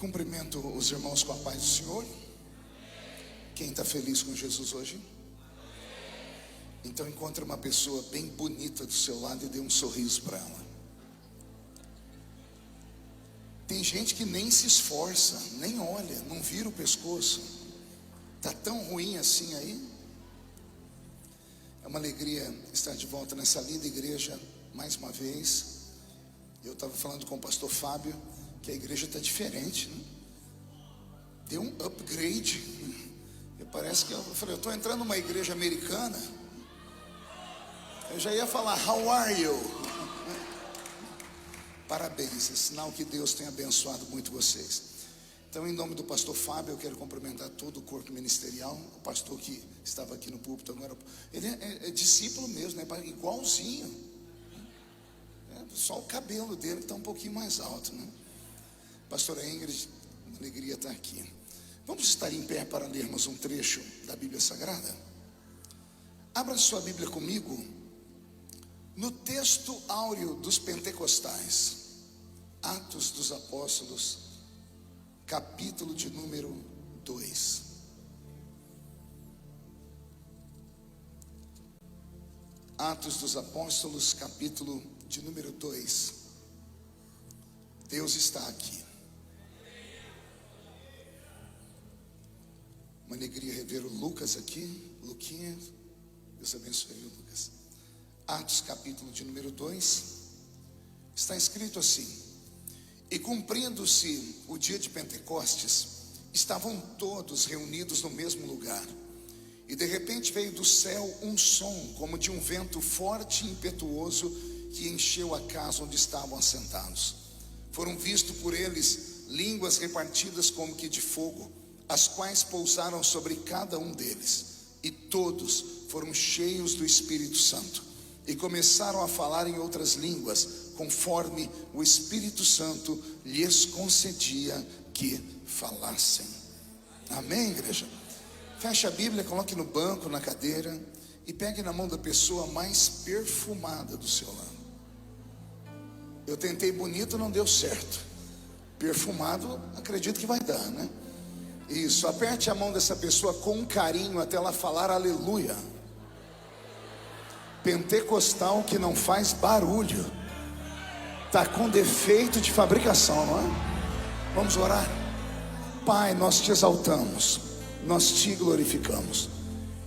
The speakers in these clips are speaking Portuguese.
Cumprimento os irmãos com a paz do Senhor. Quem está feliz com Jesus hoje? Então encontre uma pessoa bem bonita do seu lado e dê um sorriso para ela. Tem gente que nem se esforça, nem olha, não vira o pescoço. Está tão ruim assim aí. É uma alegria estar de volta nessa linda igreja mais uma vez. Eu estava falando com o pastor Fábio que a igreja está diferente, né? Deu um upgrade. Parece que eu falei, eu estou entrando numa igreja americana. Eu já ia falar, how are you? Parabéns, é sinal que Deus tem abençoado muito vocês. Então, em nome do pastor Fábio, eu quero cumprimentar todo o corpo ministerial. O pastor que estava aqui no púlpito agora, ele é discípulo mesmo, né? Igualzinho. Só o cabelo dele está um pouquinho mais alto, né? Pastora Ingrid, uma alegria estar aqui. Vamos estar em pé para lermos um trecho da Bíblia Sagrada? Abra sua Bíblia comigo no texto áureo dos Pentecostais, Atos dos Apóstolos, capítulo de número 2. Atos dos Apóstolos, capítulo de número 2. Deus está aqui. Uma alegria rever o Lucas aqui. Luquinha, Deus abençoe o Lucas. Atos capítulo de número 2. Está escrito assim: e cumprindo-se o dia de Pentecostes, estavam todos reunidos no mesmo lugar. E de repente veio do céu um som, como de um vento forte e impetuoso, que encheu a casa onde estavam assentados. Foram vistos por eles línguas repartidas como que de fogo, as quais pousaram sobre cada um deles, e todos foram cheios do Espírito Santo, e começaram a falar em outras línguas, conforme o Espírito Santo lhes concedia que falassem. Amém, igreja? Feche a Bíblia, coloque no banco, na cadeira, e pegue na mão da pessoa mais perfumada do seu lado. Eu tentei bonito, não deu certo. Perfumado, acredito que vai dar, né? Isso, aperte a mão dessa pessoa com carinho até ela falar aleluia. Pentecostal que não faz barulho, está com defeito de fabricação, não é? Vamos orar? Pai, nós te exaltamos, nós te glorificamos,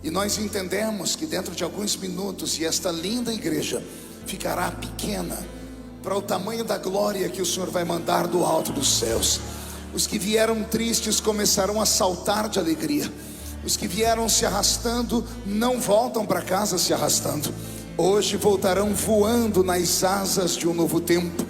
e nós entendemos que dentro de alguns minutos, e esta linda igreja ficará pequena para o tamanho da glória que o Senhor vai mandar do alto dos céus. Os que vieram tristes começarão a saltar de alegria. Os que vieram se arrastando não voltam para casa se arrastando. Hoje voltarão voando nas asas de um novo tempo.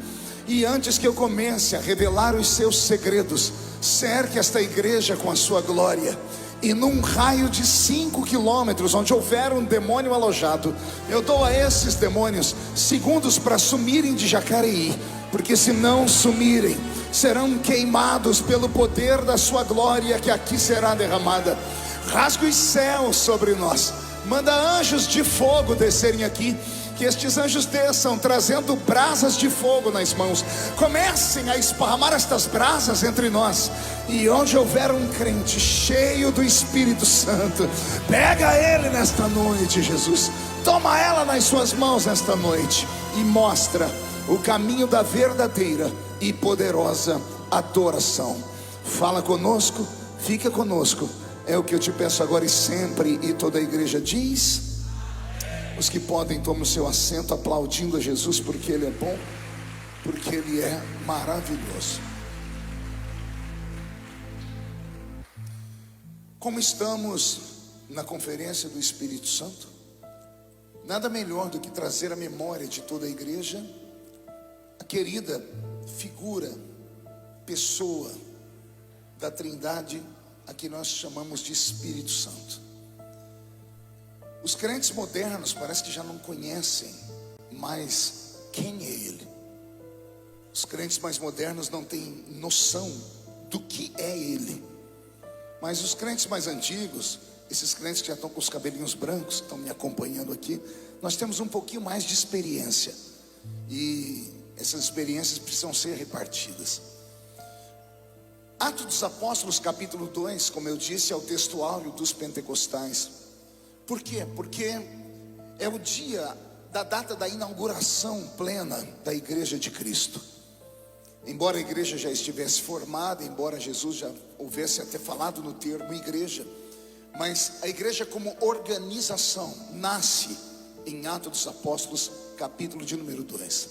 E antes que eu comece a revelar os seus segredos, cerque esta igreja com a sua glória. E num raio de 5 quilômetros, onde houver um demônio alojado, eu dou a esses demônios segundos para sumirem de Jacareí, porque se não sumirem, serão queimados pelo poder da sua glória que aqui será derramada. Rasga os céus sobre nós, manda anjos de fogo descerem aqui, que estes anjos desçam trazendo brasas de fogo nas mãos, comecem a esparramar estas brasas entre nós. E onde houver um crente cheio do Espírito Santo, pega ele nesta noite, Jesus, toma ela nas suas mãos nesta noite e mostra o caminho da verdadeira e poderosa adoração. Fala conosco, fica conosco, é o que eu te peço agora e sempre. E toda a igreja diz: os que podem, tomem o seu assento, aplaudindo a Jesus, porque Ele é bom, porque Ele é maravilhoso. Como estamos na conferência do Espírito Santo, nada melhor do que trazer à memória de toda a igreja a querida figura, pessoa da Trindade, a que nós chamamos de Espírito Santo. Os crentes modernos parece que já não conhecem mais quem é Ele. Os crentes mais modernos não têm noção do que é Ele. Mas os crentes mais antigos, esses crentes que já estão com os cabelinhos brancos, que estão me acompanhando aqui, nós temos um pouquinho mais de experiência. E essas experiências precisam ser repartidas. Atos dos Apóstolos, capítulo 2, como eu disse, é o texto áureo dos pentecostais. Por quê? Porque é o dia da data da inauguração plena da igreja de Cristo. Embora a igreja já estivesse formada, embora Jesus já houvesse até falado no termo igreja, mas a igreja como organização nasce em Atos dos Apóstolos, capítulo de número 2.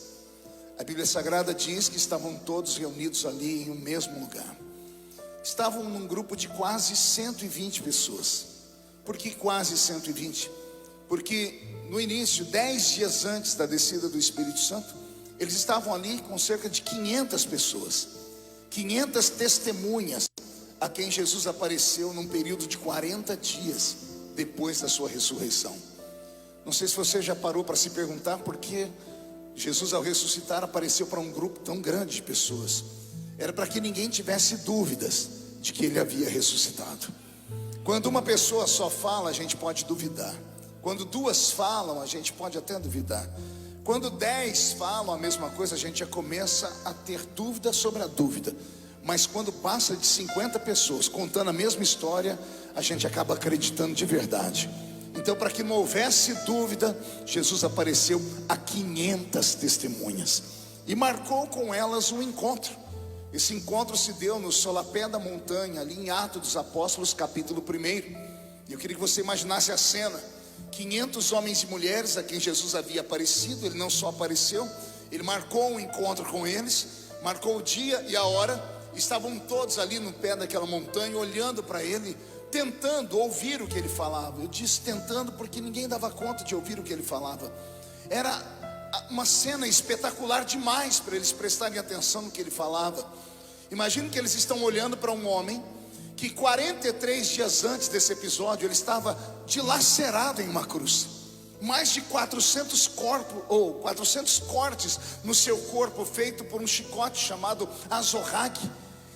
A Bíblia Sagrada diz que estavam todos reunidos ali em um mesmo lugar. Estavam num grupo de quase 120 pessoas. Por que quase 120? Porque no início, 10 dias antes da descida do Espírito Santo, eles estavam ali com cerca de 500 pessoas, 500 testemunhas a quem Jesus apareceu num período de 40 dias depois da sua ressurreição. Não sei se você já parou para se perguntar por que Jesus, ao ressuscitar, apareceu para um grupo tão grande de pessoas. Era para que ninguém tivesse dúvidas de que ele havia ressuscitado. Quando uma pessoa só fala, a gente pode duvidar. Quando duas falam, a gente pode até duvidar. Quando 10 falam a mesma coisa, a gente já começa a ter dúvida sobre a dúvida. Mas quando passa de 50 pessoas contando a mesma história, a gente acaba acreditando de verdade. Então, para que não houvesse dúvida, Jesus apareceu a 500 testemunhas e marcou com elas um encontro. Esse encontro se deu no solapé da montanha, ali em Atos dos Apóstolos, capítulo 1. E eu queria que você imaginasse a cena: 500 homens e mulheres a quem Jesus havia aparecido. Ele não só apareceu, ele marcou um encontro com eles, marcou o dia e a hora. Estavam todos ali no pé daquela montanha, olhando para ele, tentando ouvir o que ele falava. Eu disse tentando porque ninguém dava conta de ouvir o que ele falava. Era uma cena espetacular demais para eles prestarem atenção no que ele falava. Imagine que eles estão olhando para um homem que 43 dias antes desse episódio ele estava dilacerado em uma cruz. Mais de 400 cortes no seu corpo, feito por um chicote chamado azorrague.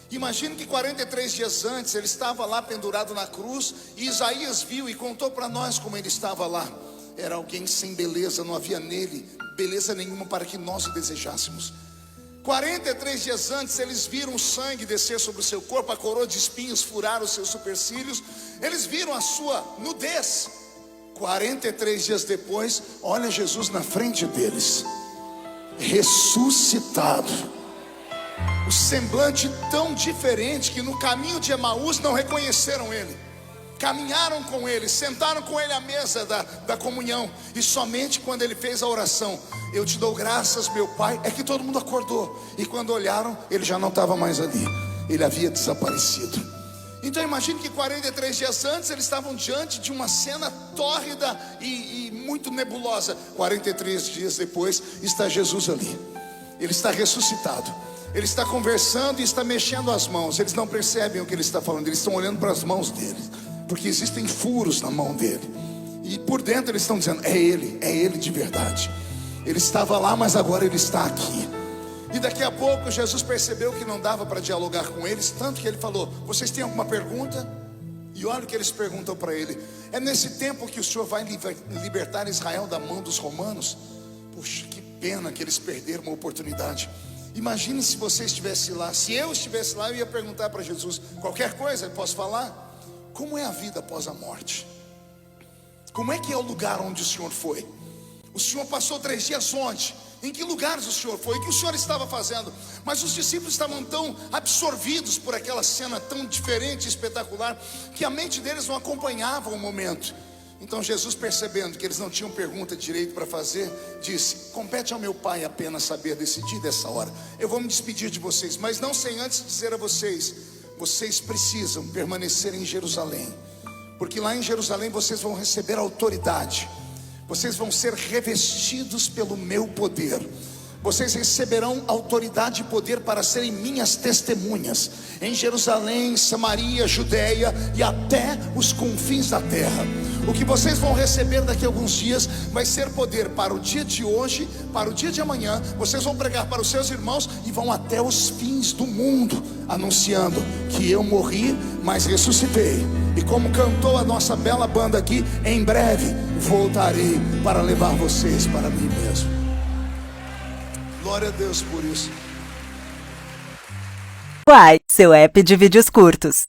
Imagine que 43 dias antes ele estava lá pendurado na cruz, e Isaías viu e contou para nós como ele estava lá. Era alguém sem beleza, não havia nele beleza nenhuma para que nós o desejássemos. 43 dias antes eles viram o sangue descer sobre o seu corpo, a coroa de espinhos furar os seus supercílios, eles viram a sua nudez. 43 dias depois, olha Jesus na frente deles, ressuscitado. O semblante tão diferente que no caminho de Emaús não reconheceram ele. Caminharam com ele, sentaram com ele à mesa da comunhão, e somente quando ele fez a oração, eu te dou graças, meu Pai, é que todo mundo acordou. E quando olharam, ele já não estava mais ali, ele havia desaparecido. Então imagine que 43 dias antes eles estavam diante de uma cena tórrida e muito nebulosa. 43 dias depois está Jesus ali. Ele está ressuscitado. Ele está conversando e está mexendo as mãos. Eles não percebem o que ele está falando. Eles estão olhando para as mãos dele, porque existem furos na mão dele. E por dentro eles estão dizendo: é ele de verdade. Ele estava lá, mas agora ele está aqui. E daqui a pouco Jesus percebeu que não dava para dialogar com eles, tanto que ele falou: vocês têm alguma pergunta? E olha o que eles perguntam para ele: é nesse tempo que o Senhor vai libertar Israel da mão dos romanos? Puxa, que pena que eles perderam uma oportunidade. Imagine se você estivesse lá. Se eu estivesse lá, eu ia perguntar para Jesus qualquer coisa. Posso falar? Como é a vida após a morte? Como é que é o lugar onde o Senhor foi? O Senhor passou 3 dias onde? Em que lugares o Senhor foi? O que o Senhor estava fazendo? Mas os discípulos estavam tão absorvidos por aquela cena tão diferente e espetacular, que a mente deles não acompanhava o momento. Então Jesus, percebendo que eles não tinham pergunta direito para fazer, disse: compete ao meu Pai apenas saber decidir dessa hora. Eu vou me despedir de vocês, mas não sem antes dizer a vocês: vocês precisam permanecer em Jerusalém, porque lá em Jerusalém vocês vão receber autoridade. Vocês vão ser revestidos pelo meu poder. Vocês receberão autoridade e poder para serem minhas testemunhas em Jerusalém, Samaria, Judeia e até os confins da terra. O que vocês vão receber daqui a alguns dias vai ser poder para o dia de hoje, para o dia de amanhã. Vocês vão pregar para os seus irmãos e vão até os fins do mundo, anunciando que eu morri, mas ressuscitei. E como cantou a nossa bela banda aqui, em breve voltarei para levar vocês para mim mesmo. Glória a Deus por isso. Uai, seu app de vídeos curtos.